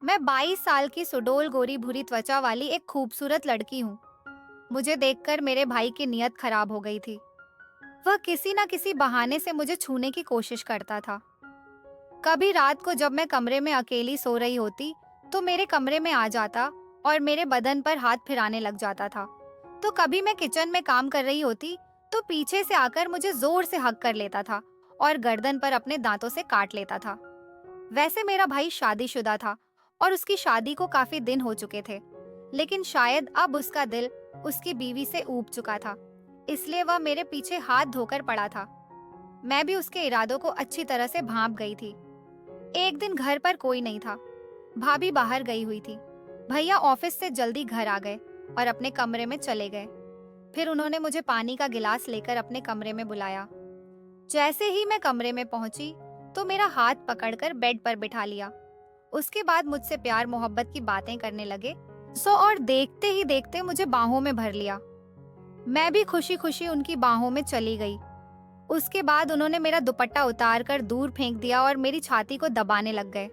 मैं 22 साल की सुडौल गोरी भूरी त्वचा वाली एक खूबसूरत लड़की हूँ। मुझे देखकर मेरे भाई की नीयत खराब हो गई थी। वह किसी न किसी बहाने से मुझे छूने की कोशिश करता था। कभी रात को जब मैं कमरे में अकेली सो रही होती, तो मेरे कमरे में आ जाता और मेरे बदन पर हाथ फिराने लग जाता था। तो कभी मैं किचन में काम कर रही होती, तो पीछे से आकर मुझे जोर से हग कर लेता था और गर्दन पर अपने दांतों से काट लेता था। वैसे मेरा भाई शादीशुदा था और उसकी शादी को काफी दिन हो चुके थे, लेकिन शायद अब उसका दिल उसकी बीवी से ऊब चुका था, इसलिए वह मेरे पीछे हाथ धोकर पड़ा था। मैं भी उसके इरादों को अच्छी तरह से भांप गई थी। एक दिन घर पर कोई नहीं था। भाभी बाहर गई हुई थी। भैया ऑफिस से जल्दी घर आ गए और अपने कमरे में चले गए। फिर उन्होंने मुझे पानी का गिलास लेकर अपने कमरे में बुलाया। जैसे ही मैं कमरे में पहुंची, तो मेरा हाथ पकड़कर बेड पर बिठा लिया। उसके बाद मुझसे प्यार मोहब्बत की बातें करने लगे। और देखते ही देखते मुझे बाहों में भर लिया। मैं भी खुशी खुशी उनकी बाहों में चली गई। उसके बाद उन्होंने मेरा दुपट्टा उतार कर दूर फेंक दिया और मेरी छाती को दबाने लग गए।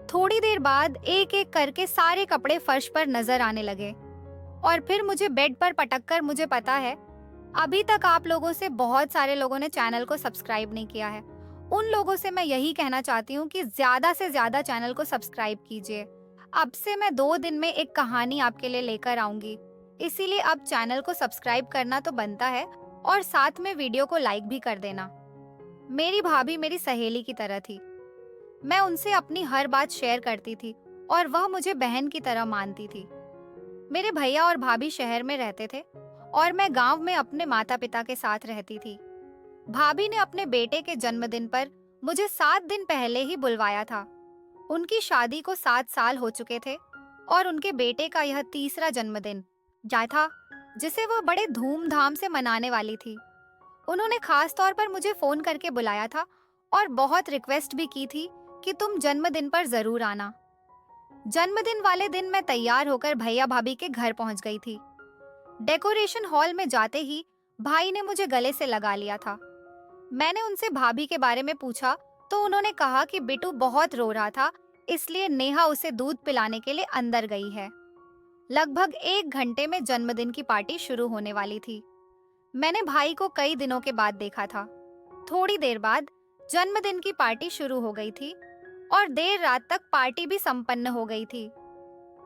थोड़ी देर बाद एक एक करके सारे कपड़े फर्श पर नजर आने लगे और फिर मुझे बेड पर पटक कर, मुझे पता है अभी तक आप लोगों से बहुत सारे लोगों ने चैनल को सब्सक्राइब नहीं किया है। उन लोगों से मैं यही कहना चाहती हूँ कि ज्यादा से ज्यादा चैनल को सब्सक्राइब कीजिए। अब से मैं 2 दिन में एक कहानी आपके लिए लेकर आऊंगी, इसीलिए अब चैनल को सब्सक्राइब करना तो बनता है और साथ में वीडियो को लाइक भी कर देना। मेरी भाभी मेरी सहेली की तरह थी। मैं उनसे अपनी हर बात शेयर करती थी और वह मुझे बहन की तरह मानती थी। मेरे भैया और भाभी शहर में रहते थे और मैं गांव में अपने माता पिता के साथ रहती थी। भाभी ने अपने बेटे के जन्मदिन पर मुझे 7 दिन पहले ही बुलवाया था। उनकी शादी को 7 साल हो चुके थे और उनके बेटे का यह तीसरा जन्मदिन जा था, जिसे वह बड़े धूमधाम से मनाने वाली थी। उन्होंने खास तौर पर मुझे फोन करके बुलाया था और बहुत रिक्वेस्ट भी की थी कि तुम जन्मदिन पर जरूर आना। जन्मदिन वाले दिन मैं तैयार होकर भैया भाभी के घर पहुंच गई थी। डेकोरेशन हॉल में जाते ही भाई ने मुझे गले से लगा लिया था। मैंने उनसे भाभी के बारे में पूछा, तो उन्होंने कहा कि बिट्टू बहुत रो रहा था, इसलिए नेहा उसे दूध पिलाने के लिए अंदर गई है। लगभग 1 घंटे में जन्मदिन की पार्टी शुरू होने वाली थी। मैंने भाई को कई दिनों के बाद देखा था। थोड़ी देर बाद जन्मदिन की पार्टी शुरू हो गई थी और देर रात तक पार्टी भी संपन्न हो गई थी।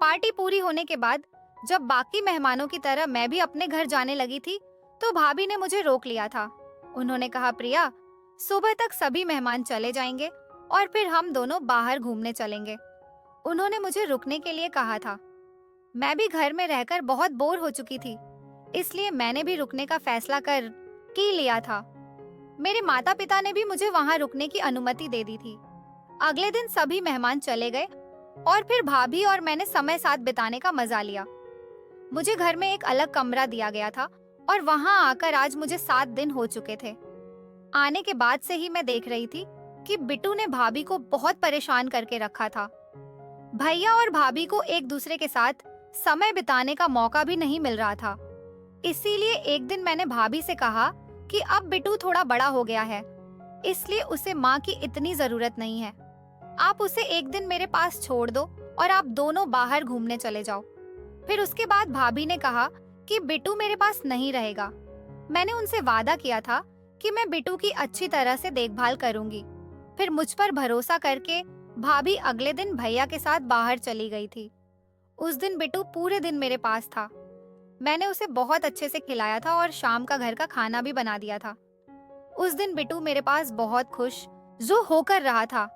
पार्टी पूरी होने के बाद जब बाकी मेहमानों की तरह मैं भी अपने घर जाने लगी थी, तो भाभी ने मुझे रोक लिया था। उन्होंने कहा, प्रिया, सुबह तक सभी मेहमान चले जाएंगे और फिर हम दोनों बाहर घूमने चलेंगे। उन्होंने मुझे रुकने के लिए कहा था। मैं भी घर में रहकर बहुत बोर हो चुकी थी, इसलिए मैंने भी रुकने का फैसला कर लिया था। मेरे माता पिता ने भी मुझे वहां रुकने की अनुमति दे दी थी। अगले दिन सभी मेहमान चले गए और फिर भाभी और मैंने समय साथ बिताने का मजा लिया। मुझे घर में एक अलग कमरा दिया गया था और वहां आकर आज मुझे 7 दिन हो चुके थे। आने के बाद से ही मैं देख रही थी कि बिट्टू ने भाभी को बहुत परेशान करके रखा था। भैया और भाभी को एक दूसरे के साथ समय बिताने का मौका भी नहीं मिल रहा था। इसीलिए एक दिन मैंने भाभी से कहा कि अब बिट्टू थोड़ा बड़ा हो गया है, इसलिए उसे माँ की इतनी जरूरत नहीं है। आप उसे एक दिन मेरे पास छोड़ दो और आप दोनों बाहर घूमने चले जाओ। फिर उसके बाद भाभी ने कहा कि बिट्टू मेरे पास नहीं रहेगा। मैंने उनसे वादा किया था कि मैं बिट्टू की अच्छी तरह से देखभाल करूंगी। फिर मुझ पर भरोसा करके भाभी अगले दिन भैया के साथ बाहर चली गई थी। उस दिन बिट्टू पूरे दिन मेरे पास था। मैंने उसे बहुत अच्छे से खिलाया था और शाम का घर का खाना भी बना दिया था। उस दिन बिट्टू मेरे पास बहुत खुश जो होकर रहा था।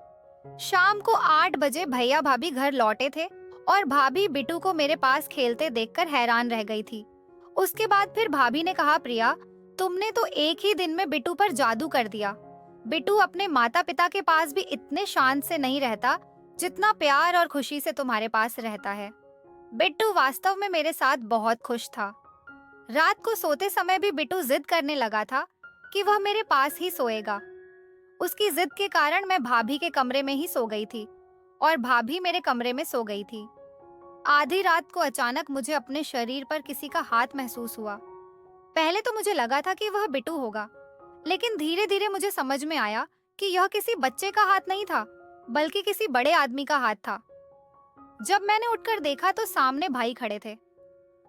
शाम को 8 बजे भैया भाभी घर लौटे थे और भाभी बिट्टू को मेरे पास खेलते देखकर हैरान रह गई थी। उसके बाद फिर भाभी ने कहा, प्रिया, तुमने तो एक ही दिन में बिट्टू पर जादू कर दिया। बिट्टू अपने माता पिता के पास भी इतने शांत से नहीं रहता जितना प्यार और खुशी से तुम्हारे पास रहता है। बिट्टू वास्तव में मेरे साथ बहुत खुश था। रात को सोते समय भी बिट्टू जिद करने लगा था कि वह मेरे पास ही सोएगा। उसकी जिद के कारण मैं भाभी के कमरे में ही सो गई थी और भाभी मेरे कमरे में सो गई थी। आधी रात को अचानक मुझे अपने शरीर पर किसी का हाथ महसूस हुआ। पहले तो मुझे लगा था कि वह बिट्टू होगा, लेकिन धीरे धीरे मुझे समझ में आया कि यह किसी बच्चे का हाथ नहीं था, बल्कि किसी बड़े आदमी का हाथ था। जब मैंने उठकर देखा तो सामने भाई खड़े थे।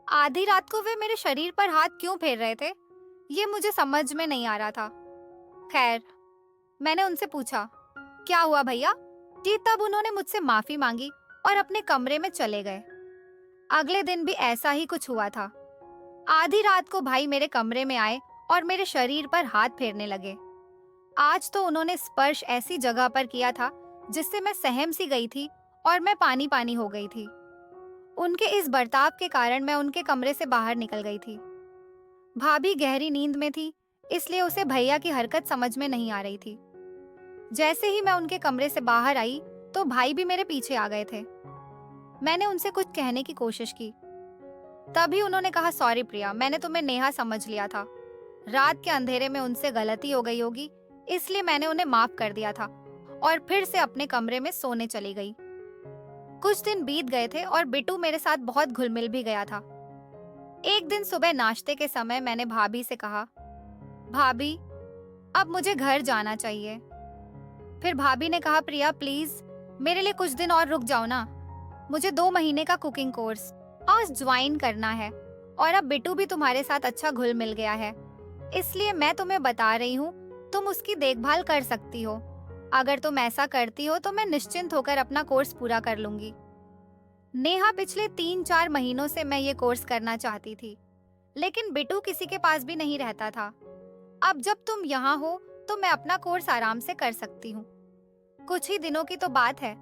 आधी रात को वे मेरे शरीर पर हाथ क्यों फेर रहे थे, ये मुझे समझ में नहीं आ रहा था। खैर, मैंने उनसे पूछा, क्या हुआ भैया? जी तब उन्होंने मुझसे माफी मांगी और अपने कमरे में चले गए। अगले दिन भी ऐसा ही कुछ हुआ था। आधी रात को भाई मेरे कमरे में आए और मेरे शरीर पर हाथ फेरने लगे। आज तो उन्होंने स्पर्श ऐसी जगह पर किया था जिससे मैं सहम सी गई थी और मैं पानी पानी हो गई थी। उनके इस बर्ताव के कारण मैं उनके कमरे से बाहर निकल गई थी। भाभी गहरी नींद में थी, इसलिए उसे भैया की हरकत समझ में नहीं आ रही थी। जैसे ही मैं उनके कमरे से बाहर आई तो भाई भी मेरे पीछे आ गए थे। मैंने उनसे कुछ कहने की कोशिश की, तभी उन्होंने कहा, सॉरी प्रिया, मैंने तुम्हें नेहा समझ लिया था। रात के अंधेरे में उनसे गलती हो गई होगी, इसलिए मैंने उन्हें माफ कर दिया था और फिर से अपने कमरे में सोने चली गई। कुछ दिन बीत गए थे और बिट्टू मेरे साथ बहुत घुल मिल भी गया था। एक दिन सुबह नाश्ते के समय मैंने भाभी से कहा, भाभी अब मुझे घर जाना चाहिए। फिर भाभी ने कहा, प्रिया प्लीज मेरे लिए कुछ दिन और रुक जाओ ना, मुझे 2 महीने का कुकिंग कोर्स आज ज्वाइन करना है और अब बिट्टू भी तुम्हारे साथ अच्छा घुल मिल गया है, इसलिए मैं तुम्हें बता रही हूँ, तुम उसकी देखभाल कर सकती हो। अगर तुम ऐसा करती हो तो मैं निश्चिंत होकर अपना कोर्स पूरा कर लूंगी। नेहा, पिछले 3-4 महीनों से मैं ये कोर्स करना चाहती थी, लेकिन बिट्टू किसी के पास भी नहीं रहता था। अब जब तुम यहाँ हो तो मैं अपना कोर्स आराम से कर सकती हूँ। कुछ ही दिनों की तो बात है,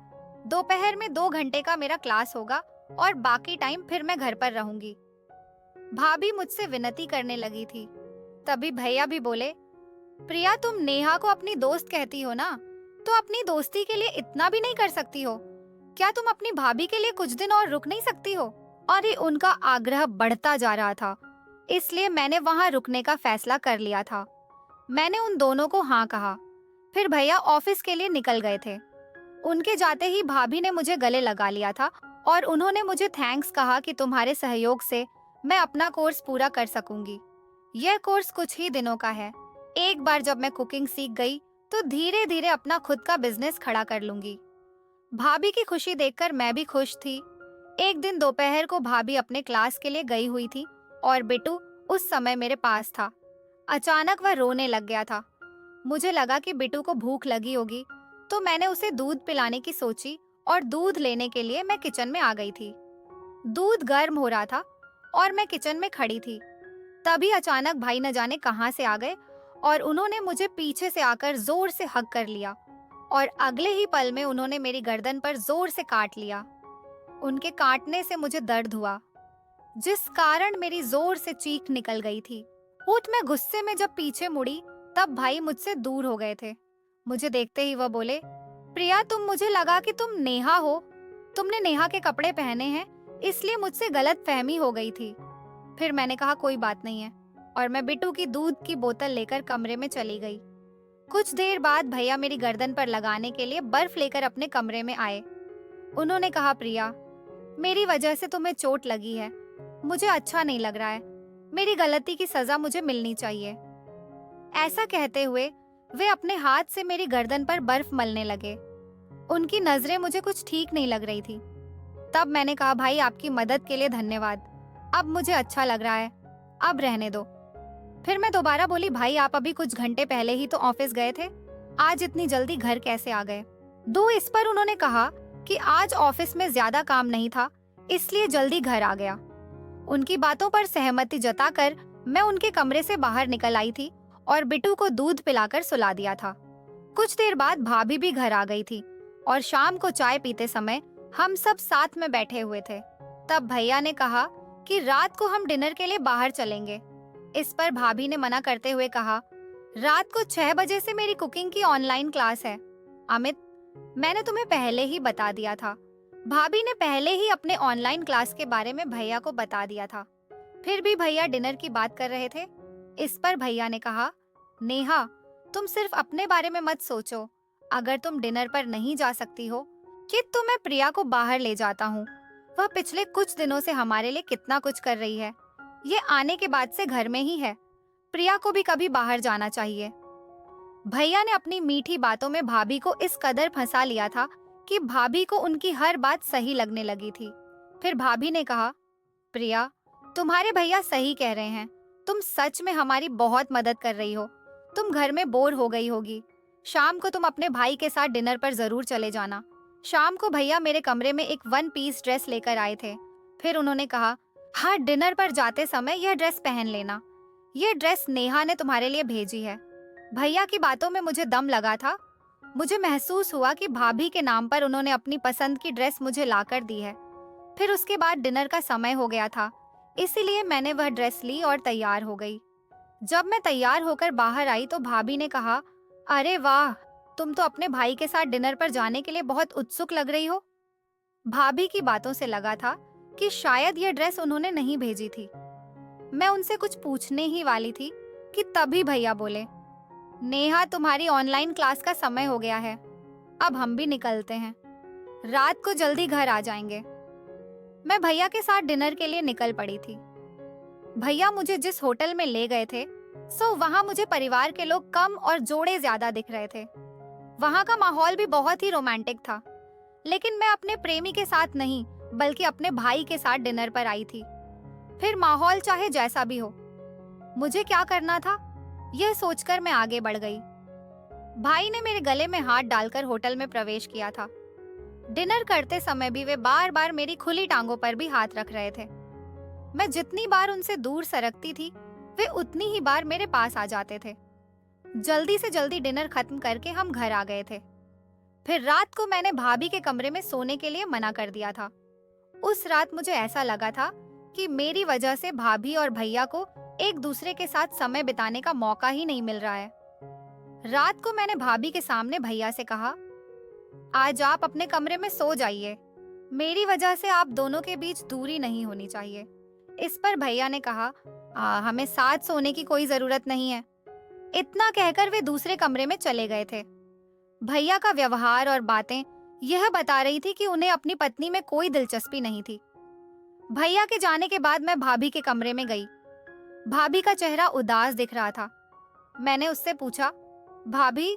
दोपहर में 2 घंटे का मेरा क्लास होगा और बाकी टाइम फिर मैं घर पर रहूंगी। भाभी मुझसे विनती करने लगी थी। तभी भैया भी बोले, प्रिया तुम नेहा को अपनी दोस्त कहती हो ना, तो अपनी दोस्ती के लिए इतना भी नहीं कर सकती हो? क्या तुम अपनी भाभी के लिए कुछ दिन और रुक नहीं सकती हो? और ये उनका आग्रह बढ़ता जा रहा था, इसलिए मैंने वहां रुकने का फैसला कर लिया था। मैंने उन दोनों को हाँ कहा। फिर भैया ऑफिस के लिए निकल गए थे। उनके जाते ही भाभी ने मुझे गले लगा लिया था और उन्होंने मुझे थैंक्स कहा कि तुम्हारे सहयोग से मैं अपना कोर्स पूरा कर सकूंगी। यह कोर्स कुछ ही दिनों का है। एक बार जब मैं कुकिंग सीख गई तो धीरे धीरे अपना खुद का बिजनेस खड़ा कर लूंगी। भाभी की खुशी देखकर मैं भी खुश थी। एक दिन दोपहर को भाभी अपने क्लास के लिए गई हुई थी और बिट्टू उस समय मेरे पास था। अचानक वह रोने लग गया था। मुझे लगा कि बिट्टू को भूख लगी होगी, तो मैंने उसे दूध पिलाने की सोची और दूध लेने के लिए मैं किचन में आ गई थी। दूध गर्म हो रहा था और मैं किचन में खड़ी थी। तभी अचानक भाई न जाने कहां से आ गए और उन्होंने मुझे पीछे से आकर जोर से हग कर लिया और अगले ही पल में उन्होंने मेरी गर्दन पर जोर से काट लिया। उनके काटने से मुझे दर्द हुआ, जिस कारण मेरी जोर से चीख निकल गई थी। उठ मैं गुस्से में जब पीछे मुड़ी तब भाई मुझसे दूर हो गए थे। मुझे देखते ही वह बोले, प्रिया मुझे लगा कि तुम नेहा हो, तुमने नेहा के कपड़े पहने हैं, इसलिए मुझसे गलत फहमी हो गई थी। फिर मैंने कहा कोई बात नहीं है और मैं बिट्टू की दूध की बोतल लेकर कमरे में चली गई। कुछ देर बाद भैया मेरी गर्दन पर लगाने के लिए बर्फ लेकर अपने कमरे में आए। उन्होंने कहा, प्रिया मेरी वजह से तुम्हें चोट लगी है, मुझे अच्छा नहीं लग रहा है, मेरी गलती की सजा मुझे मिलनी चाहिए। ऐसा कहते हुए वे अपने हाथ से मेरी गर्दन पर बर्फ मलने लगे। उनकी नजरें मुझे कुछ ठीक नहीं लग रही थी। तब मैंने कहा, भाई आपकी मदद के लिए धन्यवाद, अब मुझे अच्छा लग रहा है, अब रहने दो। फिर मैं दोबारा बोली, भाई आप अभी कुछ घंटे पहले ही तो ऑफिस गए थे, आज इतनी जल्दी घर कैसे आ गए? इस पर उन्होंने कहा कि आज ऑफिस में ज्यादा काम नहीं था, इसलिए जल्दी घर आ गया। उनकी बातों पर सहमति जताकर मैं उनके कमरे से बाहर निकल आई थी और बिट्टू को दूध पिलाकर सुला दिया था। कुछ देर बाद भाभी भी घर आ गई थी और शाम को चाय पीते समय हम सब साथ में बैठे हुए थे। तब भैया ने कहा कि रात को हम डिनर के लिए बाहर चलेंगे। इस पर भाभी ने मना करते हुए कहा, रात को 6 बजे से मेरी कुकिंग की ऑनलाइन क्लास है। अमित, मैंने तुम्हें पहले ही बता दिया था। भाभी ने पहले ही अपने ऑनलाइन क्लास के बारे में भैया को बता दिया था। फिर भी भैया डिनर की बात कर रहे थे। इस पर भैया ने कहा, नेहा तुम सिर्फ अपने बारे में मत सोचो, अगर तुम डिनर पर नहीं जा सकती हो कि तो मैं प्रिया को बाहर ले जाता हूँ। वह पिछले कुछ दिनों से हमारे लिए कितना कुछ कर रही है, ये आने के बाद से घर में ही है। प्रिया को भी कभी बाहर जाना चाहिए। भैया ने अपनी मीठी बातों में भाभी को इस कदर फंसा लिया था कि भाभी को उनकी हर बात सही लगने लगी थी। फिर भाभी ने कहा, प्रिया, तुम्हारे भैया सही कह रहे हैं। तुम सच में हमारी बहुत मदद कर रही हो। तुम घर में बोर हो गई होगी। शाम को तुम अपने भाई के साथ डिनर पर जरूर चले जाना। शाम को भैया मेरे कमरे में एक 1 पीस ड्रेस लेकर आए थे। फिर उन्होंने कहा, हाँ, डिनर पर जाते समय यह ड्रेस पहन लेना। यह ड्रेस नेहा ने तुम्हारे लिए भेजी है। भैया की बातों में मुझे दम लगा था। मुझे महसूस हुआ कि भाभी के नाम पर उन्होंने अपनी पसंद की ड्रेस मुझे लाकर दी है। फिर उसके बाद डिनर का समय हो गया था, इसीलिए मैंने वह ड्रेस ली और तैयार हो गई। जब मैं तैयार होकर बाहर आई तो भाभी ने कहा, अरे वाह, तुम तो अपने भाई के साथ डिनर पर जाने के लिए बहुत उत्सुक लग रही हो। भाभी की बातों से लगा था कि शायद यह ड्रेस उन्होंने नहीं भेजी थी। मैं उनसे कुछ पूछने ही वाली थी कि तभी भैया बोले, नेहा, तुम्हारी ऑनलाइन क्लास का समय हो गया है। अब हम भी निकलते हैं। रात को जल्दी घर आ जाएंगे। मैं भैया के साथ डिनर के लिए निकल पड़ी थी। भैया मुझे जिस होटल में ले गए थे, वहां मुझे परिवार के लोग कम और जोड़े ज्यादा दिख रहे थे। वहां का माहौल भी बहुत ही रोमांटिक था, लेकिन मैं अपने प्रेमी के साथ नहीं, बल्कि अपने भाई के साथ डिनर पर आई थी। फिर माहौल चाहे जैसा भी हो, मुझे क्या करना था, यह सोचकर मैं आगे बढ़ गई। भाई ने मेरे गले में हाथ डालकर होटल में प्रवेश किया था। डिनर करते समय भी वे बार बार मेरी खुली टांगों पर भी हाथ रख रहे थे। मैं जितनी बार उनसे दूर सरकती थी, वे उतनी ही बार मेरे पास आ जाते थे। जल्दी से जल्दी डिनर खत्म करके हम घर आ गए थे। फिर रात को मैंने भाभी के कमरे में सोने के लिए मना कर दिया था। उस रात मुझे ऐसा लगा था कि मेरी वजह से भाभी और भैया को एक दूसरे के साथ समय बिताने का मौका ही नहीं मिल रहा है। रात को मैंने भाभी के सामने भैया से कहा, आज आप अपने कमरे में सो जाइए। मेरी वजह से आप दोनों के बीच दूरी नहीं होनी चाहिए। इस पर भैया ने कहा, हमें साथ सोने की कोई जरूरत नहीं है। इतना कहकर वे दूसरे कमरे में चले गए थे। भैया का व्यवहार और बातें यह बता रही थी कि उन्हें अपनी पत्नी में कोई दिलचस्पी नहीं थी। भैया के जाने के बाद मैं भाभी के कमरे में गई। भाभी का चेहरा उदास दिख रहा था। मैंने उससे पूछा, भाभी,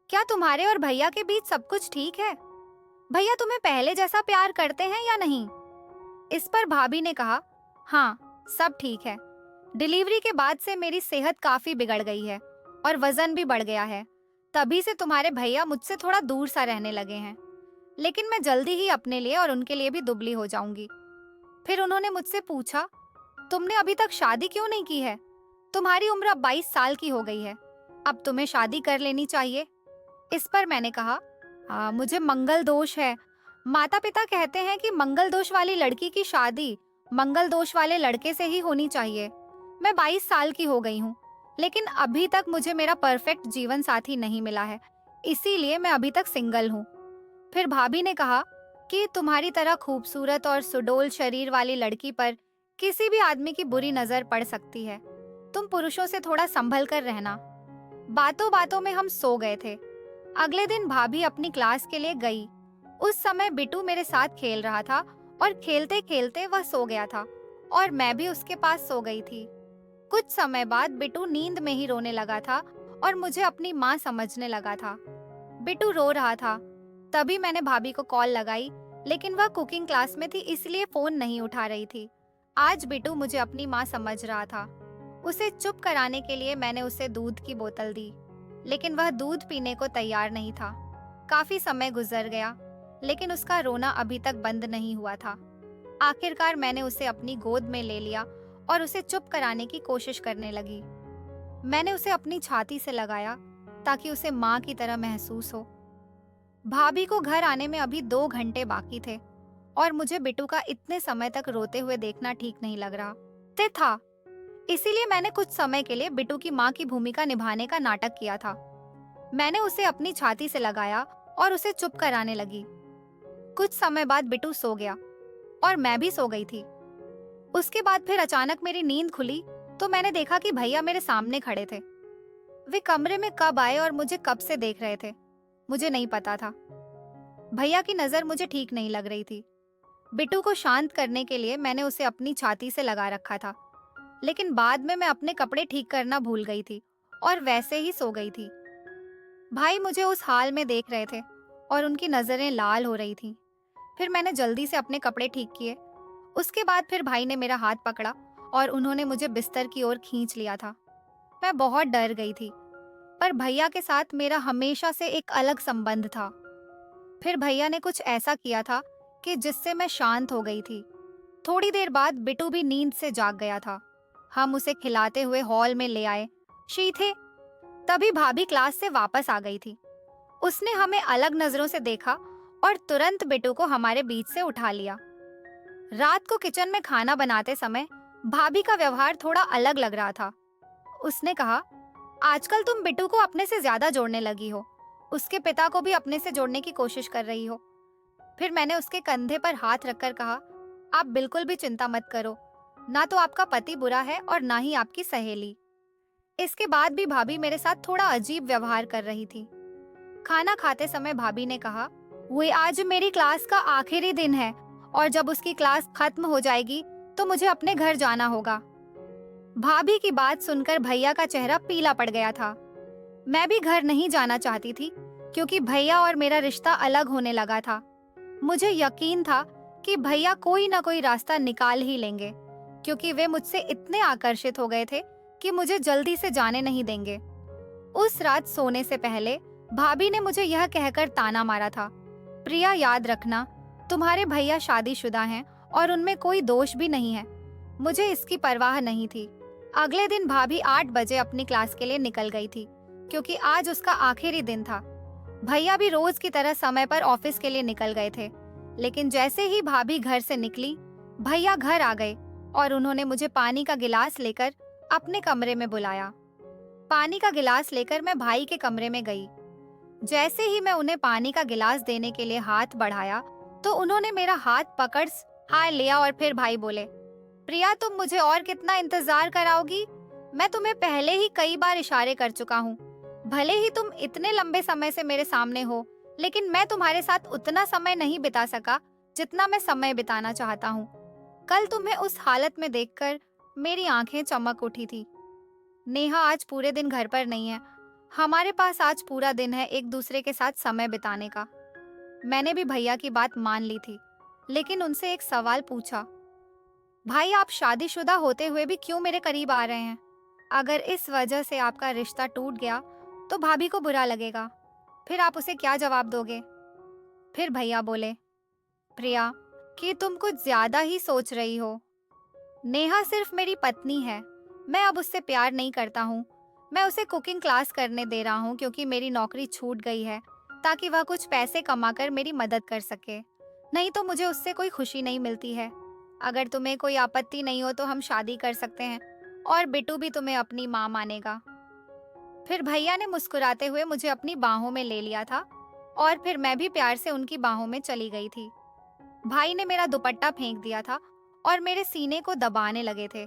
क्या तुम्हारे और भैया के बीच सब कुछ ठीक है? भैया तुम्हें पहले जैसा प्यार करते हैं या नहीं? इस पर भाभी ने कहा, हाँ, सब ठीक है। डिलीवरी के बाद से मेरी सेहत काफी बिगड़ गई है और वजन भी बढ़ गया है। तभी से तुम्हारे भैया मुझसे थोड़ा दूर सा रहने लगे हैं। लेकिन मैं जल्दी ही अपने लिए और उनके लिए भी दुबली हो जाऊंगी। फिर उन्होंने मुझसे पूछा, तुमने अभी तक शादी क्यों नहीं की है? तुम्हारी उम्र अब 22 साल की हो गई है। अब तुम्हें शादी कर लेनी चाहिए। इस पर मैंने कहा, मुझे मंगल दोष है। माता पिता कहते हैं कि मंगल दोष वाली लड़की की शादी मंगल दोष वाले लड़के से ही होनी चाहिए। मैं 22 साल की हो गई हूँ, लेकिन अभी तक मुझे मेरा परफेक्ट जीवन साथी नहीं मिला है, इसीलिए मैं अभी तक सिंगल हूँ। फिर भाभी ने कहा कि तुम्हारी तरह खूबसूरत और सुडौल शरीर वाली लड़की पर किसी भी आदमी की बुरी नजर पड़ सकती है। तुम पुरुषों से थोड़ा संभल कर रहना। बातों बातों में हम सो गए थे। अगले दिन भाभी अपनी क्लास के लिए गई। उस समय बिट्टू मेरे साथ खेल रहा था और खेलते खेलते वह सो गया था और मैं भी उसके पास सो गई थी। कुछ समय बाद बिट्टू नींद में ही रोने लगा था और मुझे अपनी माँ समझने लगा था। बिट्टू रो रहा था। तभी मैंने भाभी को कॉल लगाई, लेकिन वह कुकिंग क्लास में थी, इसलिए फोन नहीं उठा रही थी। आज बिट्टू मुझे अपनी माँ समझ रहा था। उसे चुप कराने के लिए मैंने उसे दूध की बोतल दी, लेकिन वह दूध पीने को तैयार नहीं था। काफी समय गुजर गया, लेकिन उसका रोना अभी तक बंद नहीं हुआ था। आखिरकार मैंने उसे अपनी गोद में ले लिया और उसे चुप कराने की कोशिश करने लगी। मैंने उसे अपनी छाती से लगाया ताकि उसे माँ की तरह महसूस हो। भाभी को घर आने में अभी 2 घंटे बाकी थे और मुझे बिट्टू का इतने समय तक रोते हुए देखना ठीक नहीं लग रहा था। इसीलिए मैंने कुछ समय के लिए बिट्टू की माँ की भूमिका निभाने का नाटक किया था। मैंने उसे अपनी छाती से लगाया और उसे चुप कराने लगी। कुछ समय बाद बिट्टू सो गया और मैं भी सो गई थी। उसके बाद फिर अचानक मेरी नींद खुली तो मैंने देखा कि भैया मेरे सामने खड़े थे। वे कमरे में कब आए और मुझे कब से देख रहे थे, मुझे नहीं पता था। भैया की नजर मुझे ठीक नहीं लग रही थी। बिट्टू को शांत करने के लिए मैंने उसे अपनी छाती से लगा रखा था, लेकिन बाद में मैं अपने कपड़े ठीक करना भूल गई थी और वैसे ही सो गई थी। भाई मुझे उस हाल में देख रहे थे और उनकी नजरें लाल हो रही थीं। फिर मैंने जल्दी से अपने कपड़े ठीक किए। उसके बाद फिर भाई ने मेरा हाथ पकड़ा और उन्होंने मुझे बिस्तर की ओर खींच लिया था। मैं बहुत डर गई थी, पर भैया के साथ मेरा हमेशा से एक अलग संबंध था। फिर भैया ने कुछ ऐसा किया था कि जिससे मैं शांत हो गई थी। थोड़ी देर बाद बिट्टू भी नींद से जाग गया था। हम उसे खिलाते हुए हॉल में ले आए। शीथे तभी भाभी क्लास से वापस आ गई थी। उसने हमें अलग नजरों से देखा और तुरंत बिट्टू को हमारे बीच से उठा लिया। रात को किचन में खाना बनाते समय भाभी का व्यवहार थोड़ा अलग लग रहा था। उसने कहा, आजकल तुम बिट्टू को अपने से ज्यादा जोड़ने लगी हो। उसके पिता को भी अपने से जोड़ने की कोशिश कर रही हो। फिर मैंने उसके कंधे पर हाथ रखकर कहा, आप बिल्कुल भी चिंता मत करो। ना तो आपका पति बुरा है और ना ही आपकी सहेली। इसके बाद भी भाभी मेरे साथ थोड़ा अजीब व्यवहार कर रही थी। खाना खाते समय भाभी ने कहा, वो आज मेरी क्लास का आखिरी दिन है और जब उसकी क्लास खत्म हो जाएगी तो मुझे अपने घर जाना होगा। भाभी की बात सुनकर भैया का चेहरा पीला पड़ गया था। मैं भी घर नहीं जाना चाहती थी क्योंकि भैया और मेरा रिश्ता अलग होने लगा था। मुझे यकीन था कि भैया कोई ना कोई रास्ता निकाल ही लेंगे, क्योंकि वे मुझसे इतने आकर्षित हो गए थे कि मुझे जल्दी से जाने नहीं देंगे। उस रात सोने से पहले भाभी ने मुझे यह कहकर ताना मारा था, प्रिया याद रखना, तुम्हारे भैया शादीशुदा हैं और उनमें कोई दोष भी नहीं है। मुझे इसकी परवाह नहीं थी। अगले दिन भाभी 8 बजे अपनी क्लास के लिए निकल गई थी, क्योंकि आज उसका आखिरी दिन था। भैया भी रोज की तरह समय पर ऑफिस के लिए निकल गए थे। लेकिन जैसे ही भाभी घर से निकली, भैया घर आ गए और उन्होंने मुझे पानी का गिलास लेकर अपने कमरे में बुलाया। पानी का गिलास लेकर मैं भाई के कमरे में गई। जैसे ही मैं उन्हें पानी का गिलास देने के लिए हाथ बढ़ाया तो उन्होंने मेरा हाथ पकड़ हाथ लिया और फिर भाई बोले, प्रिया तुम मुझे और कितना इंतजार कराओगी? मैं तुम्हें पहले ही कई बार इशारे कर चुका हूँ। भले ही तुम इतने लंबे समय से मेरे सामने हो, लेकिन मैं तुम्हारे साथ उतना समय नहीं बिता सका जितना मैं समय बिताना चाहता हूँ। कल तुम्हें उस हालत में देखकर मेरी आंखें चमक उठी थी। नेहा आज पूरे दिन घर पर नहीं है। हमारे पास आज पूरा दिन है एक दूसरे के साथ समय बिताने का। मैंने भी भैया की बात मान ली थी, लेकिन उनसे एक सवाल पूछा, भाई आप शादीशुदा होते हुए भी क्यों मेरे करीब आ रहे हैं? अगर इस वजह से आपका रिश्ता टूट गया तो भाभी को बुरा लगेगा। फिर आप उसे क्या जवाब दोगे? फिर भैया बोले, प्रिया कि तुम कुछ ज्यादा ही सोच रही हो। नेहा सिर्फ मेरी पत्नी है। मैं अब उससे प्यार नहीं करता हूँ। मैं उसे कुकिंग क्लास करने दे रहा हूँ क्योंकि मेरी नौकरी छूट गई है, ताकि वह कुछ पैसे कमाकर मेरी मदद कर सके। नहीं तो मुझे उससे कोई खुशी नहीं मिलती है। अगर तुम्हें कोई आपत्ति नहीं हो तो हम शादी कर सकते हैं और बिट्टू भी तुम्हें अपनी माँ मानेगा। फिर भैया ने मुस्कुराते हुए मुझे अपनी बाहों में ले लिया था और फिर मैं भी प्यार से उनकी बाहों में चली गई थी। भाई ने मेरा दुपट्टा फेंक दिया था और मेरे सीने को दबाने लगे थे।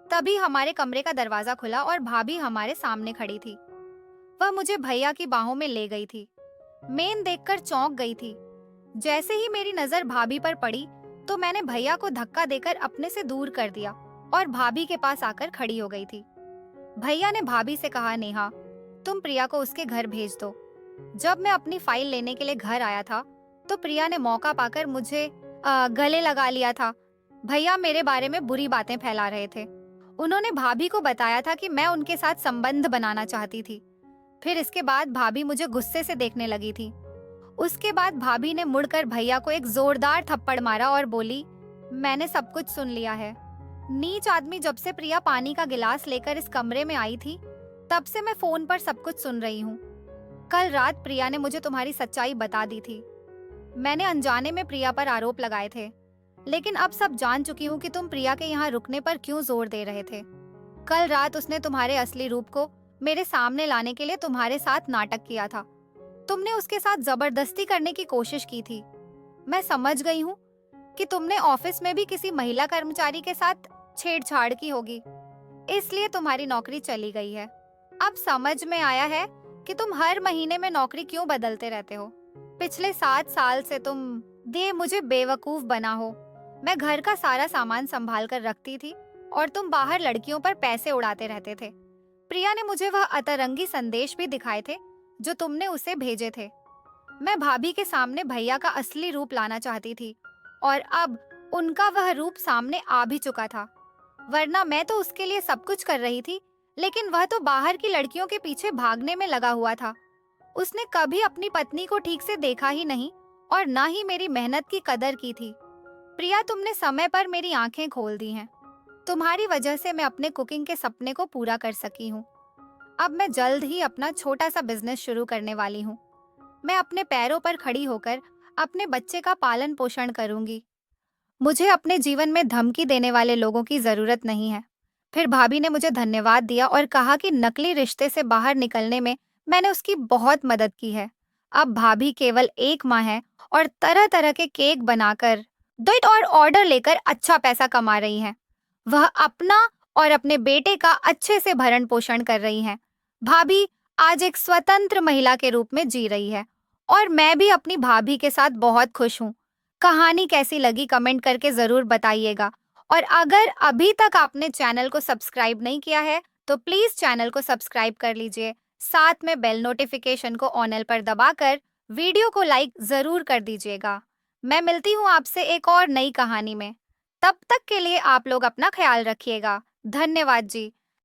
तभी हमारे कमरे का दरवाजा खुला और भाभी हमारे सामने खड़ी थी। वह मुझे भैया की बाहों में ले गई थी। मैं देखकर चौंक गई थी। जैसे ही मेरी नजर भाभी पर पड़ी तो मैंने भैया को धक्का देकर अपने से दूर कर दिया और भाभी के पास आकर खड़ी हो गई थी। भैया ने भाभी से कहा, नेहा तुम प्रिया को उसके घर भेज दो। जब मैं अपनी फाइल लेने के लिए घर आया था तो प्रिया ने मौका पाकर मुझे गले लगा लिया था। भैया मेरे बारे में बुरी बातें फैला रहे थे। उन्होंने भाभी को बताया था कि मैं उनके साथ संबंध बनाना चाहती थी। फिर इसके बाद भाभी मुझे गुस्से से देखने लगी थी। उसके बाद भाभी ने मुड़कर भैया को एक जोरदार थप्पड़ मारा और बोली, मैंने सब कुछ सुन लिया है। नीच आदमी, जब से प्रिया पानी का गिलास लेकर इस कमरे में आई थी तब से मैं फोन पर सब कुछ सुन रही हूँ। कल रात प्रिया ने मुझे तुम्हारी सच्चाई बता दी थी। मैंने अनजाने में प्रिया पर आरोप लगाए थे, लेकिन अब सब जान चुकी हूँ कि तुम प्रिया के यहाँ रुकने पर क्यों जोर दे रहे थे। कल रात उसने तुम्हारे असली रूप को मेरे सामने लाने के लिए तुम्हारे साथ नाटक किया था। तुमने उसके साथ जबरदस्ती करने की कोशिश की थी। मैं समझ गई हूँ कि तुमने ऑफिस में भी किसी महिला कर्मचारी के साथ छेड़छाड़ की होगी, इसलिए तुम्हारी नौकरी चली गई है। अब समझ में आया है कि तुम हर महीने में नौकरी क्यों बदलते रहते हो। पिछले 7 साल से तुम मुझे बेवकूफ बना हो। मैं घर का सारा सामान संभाल कर रखती थी और तुम बाहर लड़कियों पर पैसे उड़ाते रहते थे। प्रिया ने मुझे वह अतरंगी संदेश भी दिखाए थे जो तुमने उसे भेजे थे। मैं भाभी के सामने भैया का असली रूप लाना चाहती थी और अब उनका वह रूप सामने आ भी चुका था। वरना मैं तो उसके लिए सब कुछ कर रही थी, लेकिन वह तो बाहर की लड़कियों के पीछे भागने में लगा हुआ था। उसने कभी अपनी पत्नी को ठीक से देखा ही नहीं और ना ही मेरी मेहनत की कदर की थी। प्रिया, तुमने समय पर मेरी आंखें खोल दी हैं। तुम्हारी वजह से मैं अपने कुकिंग के सपने को पूरा कर सकी हूँ। अब मैं जल्द ही अपना छोटा सा बिजनेस शुरू करने वाली हूँ। मैं अपने पैरों पर खड़ी होकर अपने बच्चे का पालन पोषण करूंगी। मुझे अपने जीवन में धमकी देने वाले लोगों की जरूरत नहीं है। फिर भाभी ने मुझे धन्यवाद दिया और कहा कि नकली रिश्ते से बाहर निकलने में मैंने उसकी बहुत मदद की है। अब भाभी केवल एक माँ है और तरह तरह के केक बनाकर डेट और ऑर्डर लेकर अच्छा पैसा कमा रही है। वह अपना और अपने बेटे का अच्छे से भरण पोषण कर रही हैं। भाभी आज एक स्वतंत्र महिला के रूप में जी रही है और मैं भी अपनी भाभी के साथ बहुत खुश हूँ। कहानी कैसी लगी कमेंट करके जरूर बताइएगा। और अगर अभी तक आपने चैनल को सब्सक्राइब नहीं किया है तो प्लीज चैनल को सब्सक्राइब कर लीजिए। साथ में बेल नोटिफिकेशन को ऑल पर दबाकर वीडियो को लाइक जरूर कर दीजिएगा। मैं मिलती हूँ आपसे एक और नई कहानी में। तब तक के लिए आप लोग अपना ख्याल रखिएगा। धन्यवाद जी।